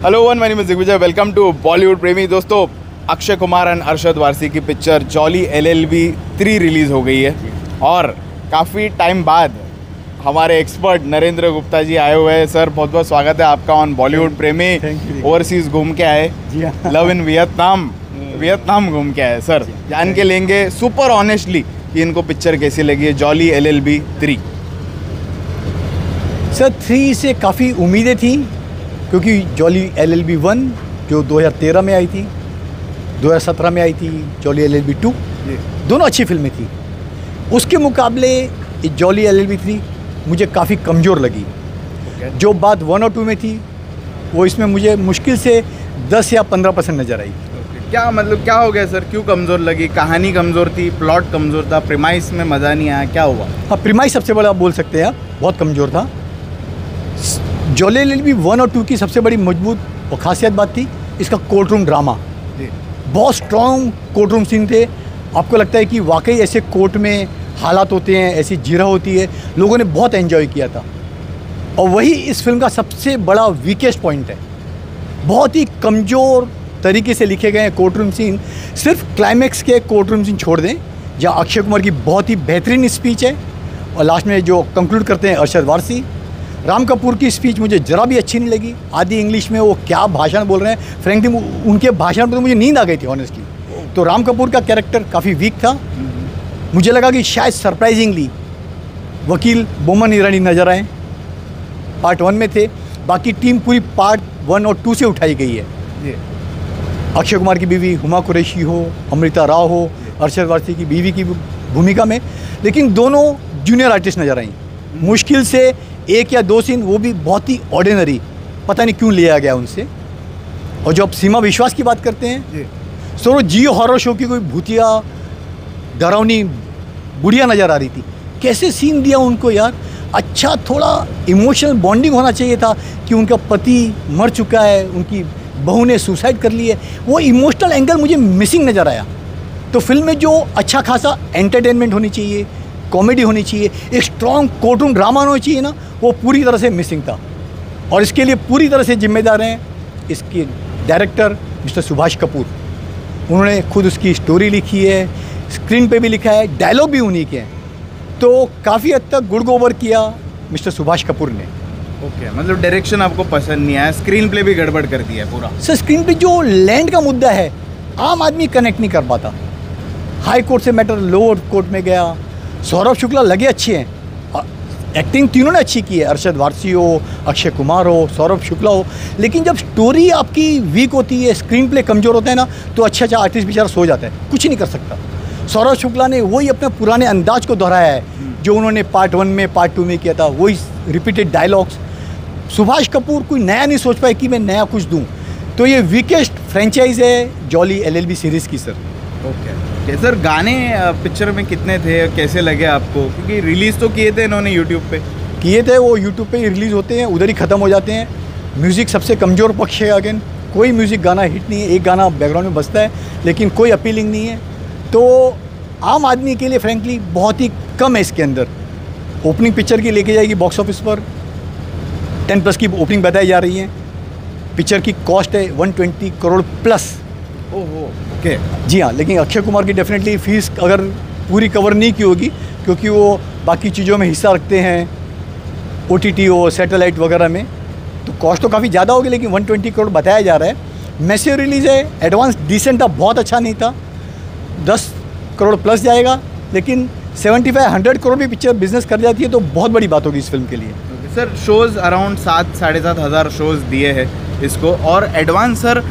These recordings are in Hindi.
Hello one, my name is Digvijay. Welcome to Bollywood Premi. दोस्तों, अक्षय कुमार एंड अरशद वारसी की पिक्चर जॉली LLB 3 रिलीज़ हो गई है और काफ़ी टाइम बाद हमारे एक्सपर्ट नरेंद्र गुप्ता जी आए हुए हैं। सर, बहुत बहुत स्वागत है आपका ऑन बॉलीवुड प्रेमी। ओवरसीज़ घूम के आए, लव इन वियतनाम घूम के आए। सर, जान के लेंगे सुपर ऑनेस्टली कि इनको पिक्चर कैसी लगी है जॉली LLB 3। सर 3 से काफ़ी उम्मीदें थी क्योंकि जॉली LLB 1 जो 2013 में आई थी, 2017 में आई थी जॉली LLB 2, दोनों अच्छी फिल्में थी। उसके मुकाबले जॉली LLB 3 मुझे काफ़ी कमज़ोर लगी। जो बात 1 और 2 में थी वो इसमें मुझे मुश्किल से 10 या 15% नज़र आई। क्या मतलब, क्या हो गया सर? क्यों कमज़ोर लगी? कहानी कमज़ोर थी, प्लॉट कमज़ोर था, प्रीमाइस में मज़ा नहीं आया, क्या हुआ? हाँ, प्रीमाइस सबसे बड़ा बोल सकते हैं आप, बहुत कमज़ोर था। जॉली LLB 1 और 2 की सबसे बड़ी मजबूत और खासियत बात थी इसका कोर्ट रूम ड्रामा। बहुत स्ट्रॉन्ग कोर्ट रूम सीन थे। आपको लगता है कि वाकई ऐसे कोर्ट में हालात होते हैं, ऐसी जीरा होती है। लोगों ने बहुत एंजॉय किया था और वही इस फिल्म का सबसे बड़ा वीकेस्ट पॉइंट है। बहुत ही कमज़ोर तरीके से लिखे गए हैं कोर्ट रूम सीन। सिर्फ क्लाइमैक्स के कोर्ट रूम सीन छोड़ दें जहाँ अक्षय कुमार की बहुत ही बेहतरीन स्पीच है और लास्ट में जो कंक्लूड करते हैं अरशद वारसी। राम कपूर की स्पीच मुझे ज़रा भी अच्छी नहीं लगी। आधी इंग्लिश में वो क्या भाषण बोल रहे हैं, फ्रैंकली उनके भाषण पर तो मुझे नींद आ गई थी ऑनेस्टली। तो राम कपूर का कैरेक्टर काफ़ी वीक था। मुझे लगा कि शायद सरप्राइजिंगली वकील बोमन ईरानी नज़र आए, पार्ट 1 में थे। बाकी टीम पूरी पार्ट 1 और 2 से उठाई गई है। अक्षय कुमार की बीवी हुमा कुरैशी हो, अमृता राव हो, अरशद वारसी की बीवी की भूमिका में, लेकिन दोनों जूनियर आर्टिस्ट नज़र आई। मुश्किल से 1 या 2 सीन, वो भी बहुत ही ऑर्डिनरी, पता नहीं क्यों लिया गया उनसे। और जो आप सीमा विश्वास की बात करते हैं, सो जियो हॉरर शो की कोई भूतिया डरावनी बुढ़िया नज़र आ रही थी। कैसे सीन दिया उनको यार। अच्छा, थोड़ा इमोशनल बॉन्डिंग होना चाहिए था कि उनका पति मर चुका है, उनकी बहू ने सुसाइड कर ली है। वो इमोशनल एंगल मुझे मिसिंग नज़र आया। तो फिल्म में जो अच्छा खासा एंटरटेनमेंट होनी चाहिए, कॉमेडी होनी चाहिए, एक स्ट्रॉन्ग कोर्ट रूम ड्रामा होना चाहिए ना, वो पूरी तरह से मिसिंग था। और इसके लिए पूरी तरह से जिम्मेदार हैं इसके डायरेक्टर मिस्टर सुभाष कपूर। उन्होंने खुद उसकी स्टोरी लिखी है, स्क्रीन पे भी लिखा है, डायलॉग भी उन्हीं के हैं। तो काफ़ी हद तक गुड़ गोबर किया मिस्टर सुभाष कपूर ने। ओके, मतलब डायरेक्शन आपको पसंद नहीं आया, स्क्रीन प्ले भी गड़बड़ कर दिया है पूरा। सर, स्क्रीन पे जो लैंड का मुद्दा है आम आदमी कनेक्ट नहीं कर पाता। हाई कोर्ट से मैटर लोअर कोर्ट में गया। सौरभ शुक्ला लगे अच्छे हैं, एक्टिंग तीनों ने अच्छी की है, अरशद वारसी हो, अक्षय कुमार हो, सौरभ शुक्ला हो। लेकिन जब स्टोरी आपकी वीक होती है, स्क्रीन प्ले कमज़ोर होता है ना, तो अच्छा आर्टिस्ट बेचारा सो जाता है, कुछ नहीं कर सकता। सौरभ शुक्ला ने वही अपने पुराने अंदाज को दोहराया है जो उन्होंने पार्ट 1 में, पार्ट 2 में किया था, वही रिपीटेड डायलॉग्स। सुभाष कपूर कोई नया नहीं सोच पाए कि मैं नया कुछ दूँ। तो ये वीकेस्ट फ्रेंचाइज है जॉली LLB सीरीज़ की। सर ओके सर, गाने पिक्चर में कितने थे, कैसे लगे आपको? क्योंकि रिलीज़ तो किए थे इन्होंने यूट्यूब पे किए थे, वो यूट्यूब पे ही रिलीज़ होते हैं, उधर ही ख़त्म हो जाते हैं। म्यूज़िक सबसे कमज़ोर पक्ष है। अगेन कोई म्यूज़िक गाना हिट नहीं है, एक गाना बैकग्राउंड में बजता है लेकिन कोई अपीलिंग नहीं है। तो आम आदमी के लिए फ्रेंकली बहुत ही कम है इसके अंदर। ओपनिंग पिक्चर की लेके जाएगी बॉक्स ऑफिस पर 10+ की ओपनिंग बताई जा रही है। पिक्चर की कॉस्ट है 120 करोड़ प्लस। ओहो, ओके। जी हाँ, लेकिन अक्षय कुमार की डेफिनेटली फीस अगर पूरी कवर नहीं की होगी, क्योंकि वो बाकी चीज़ों में हिस्सा रखते हैं, OTT हो, सैटेलाइट वगैरह में, तो कॉस्ट तो काफ़ी ज़्यादा होगी। लेकिन 120 करोड़ बताया जा रहा है। मैसिव रिलीज़ है, एडवांस डिसेंट था, बहुत अच्छा नहीं था, 10 करोड़ प्लस जाएगा। लेकिन 75-100 करोड़ भी पिक्चर बिजनेस कर जाती है तो बहुत बड़ी बात होगी इस फिल्म के लिए। सर, शोज़ अराउंड 7-7.5 हज़ार शोज़ दिए हैं इसको, और एडवांस सर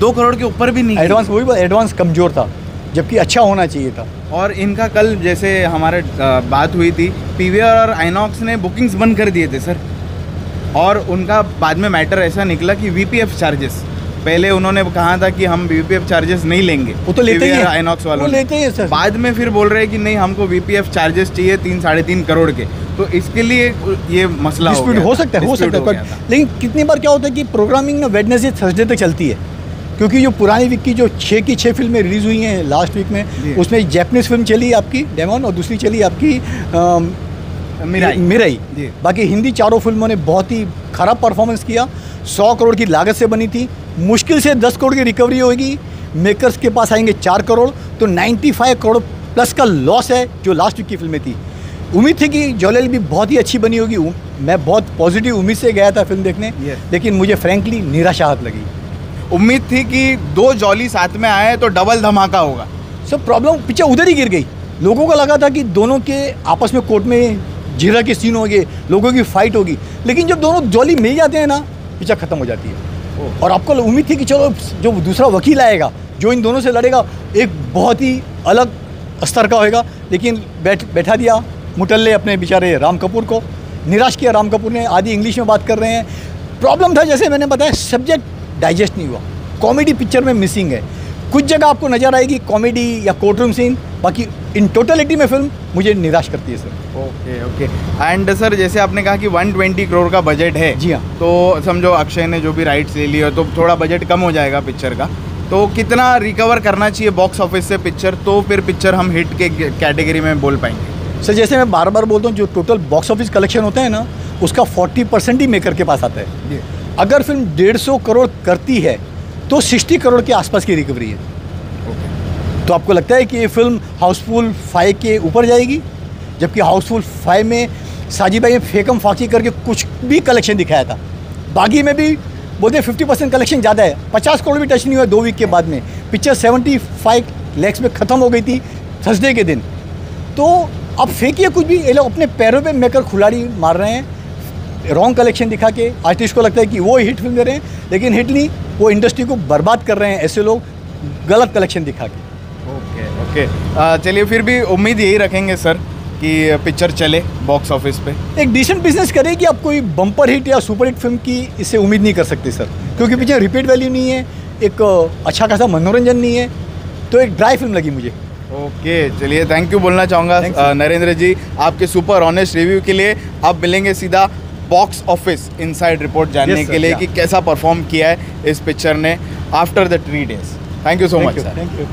2 करोड़ के ऊपर भी नहीं। एडवांस वही एडवांस कमज़ोर था, जबकि अच्छा होना चाहिए था। और इनका कल जैसे हमारे बात हुई थी, PVR और आइनॉक्स ने बुकिंग्स बंद कर दिए थे सर। और उनका बाद में मैटर ऐसा निकला कि VPF चार्जेस, पहले उन्होंने कहा था कि हम VPF चार्जेस नहीं लेंगे, वो तो लेते ही हैं, आइनॉक्स वालों लेते ही हैं सर। बाद में फिर बोल रहे हैं कि नहीं, हमको VPF चार्जेस चाहिए 3-3.5 करोड़ के। तो इसके लिए ये मसला हो सकता है। लेकिन कितनी बार क्या होता है कि प्रोग्रामिंग ना वेडनेसडे थर्सडे तक चलती है, क्योंकि जो पुरानी वीक की जो 6 की 6 फिल्में रिलीज़ हुई हैं लास्ट वीक में, उसमें जैपनीज़ फिल्म चली आपकी डेमन और दूसरी चली आपकी मिराई। बाकी हिंदी चारों फिल्मों ने बहुत ही खराब परफॉर्मेंस किया। 100 करोड़ की लागत से बनी थी, मुश्किल से 10 करोड़ की रिकवरी होगी, मेकर्स के पास आएंगे 4 करोड़, तो 95 करोड़ प्लस का लॉस है जो लास्ट वीक की फिल्में थी। उम्मीद थी कि जॉली एलएलबी बहुत ही अच्छी बनी होगी, मैं बहुत पॉजिटिव उम्मीद से गया था फिल्म देखने, लेकिन मुझे फ्रैंकली निराशात लगी। उम्मीद थी कि 2 जॉली साथ में आए तो डबल धमाका होगा। सब प्रॉब्लम पिक्चर उधर ही गिर गई। लोगों को लगा था कि दोनों के आपस में कोर्ट में झीरा के सीन होंगे, लोगों की फाइट होगी, लेकिन जब दोनों जॉली मिल जाते हैं ना, पिक्चर खत्म हो जाती है। और आपको उम्मीद थी कि चलो जो दूसरा वकील आएगा जो इन दोनों से लड़ेगा एक बहुत ही अलग स्तर का होगा, लेकिन बैठा दिया मुटल्ले अपने बेचारे राम कपूर को, निराश किया राम कपूर ने। आधी इंग्लिश में बात कर रहे हैं। प्रॉब्लम था जैसे मैंने बताया, सब्जेक्ट डाइजेस्ट नहीं हुआ, कॉमेडी पिक्चर में मिसिंग है। कुछ जगह आपको नज़र आएगी कॉमेडी या कोर्ट रूम सीन, बाकी इन टोटलिटी में फिल्म मुझे निराश करती है सर। ओके। एंड सर जैसे आपने कहा कि 120 करोड़ का बजट है, जी हाँ, तो समझो अक्षय ने जो भी राइट्स ले लिए तो थोड़ा बजट कम हो जाएगा पिक्चर का, तो कितना रिकवर करना चाहिए बॉक्स ऑफिस से पिक्चर, तो फिर पिक्चर हम हिट के कैटेगरी में बोल पाएंगे? सर जैसे मैं बार बार बोलता हूँ, जो टोटल बॉक्स ऑफिस कलेक्शन होता है ना, उसका 40% ही मेकर के पास आता है। अगर फिल्म 150 करोड़ करती है तो 60 करोड़ के आसपास की रिकवरी है। तो आपको लगता है कि ये फिल्म हाउसफुल 5 के ऊपर जाएगी? जबकि हाउसफुल 5 में साजिद भाई ने फेकम फाकी करके कुछ भी कलेक्शन दिखाया था। बागी में भी बोलते हैं 50% कलेक्शन ज़्यादा है, 50 करोड़ भी टच नहीं हुआ 2 वीक के बाद में। पिक्चर 75 लैक्स में ख़त्म हो गई थी थर्सडे के दिन। तो अब फेंकिए कुछ भी, ये लोग अपने पैरों पे मेकर खिलाड़ी मार रहे हैं। रॉन्ग कलेक्शन दिखा के आर्टिस्ट को लगता है कि वो हिट फिल्म दे रहे हैं, लेकिन हिट नहीं, वो इंडस्ट्री को बर्बाद कर रहे हैं ऐसे लोग गलत कलेक्शन दिखा के। ओके। चलिए फिर भी उम्मीद यही रखेंगे सर कि पिक्चर चले बॉक्स ऑफिस पे, एक डिसेंट बिजनेस करे। कि आप कोई बम्पर हिट या सुपर हिट फिल्म की इससे उम्मीद नहीं कर सकते सर, क्योंकि पिक्चर रिपीट वैल्यू नहीं है, एक अच्छा खासा मनोरंजन नहीं है, तो एक ड्राई फिल्म लगी मुझे। ओके चलिए, थैंक यू बोलना चाहूँगा नरेंद्र जी आपके सुपर ऑनेस्ट रिव्यू के लिए। अब मिलेंगे सीधा बॉक्स ऑफिस इनसाइड रिपोर्ट जानने के लिए कि कैसा परफॉर्म किया है इस पिक्चर ने after the 3 days। Thank you so much sir. Thank you.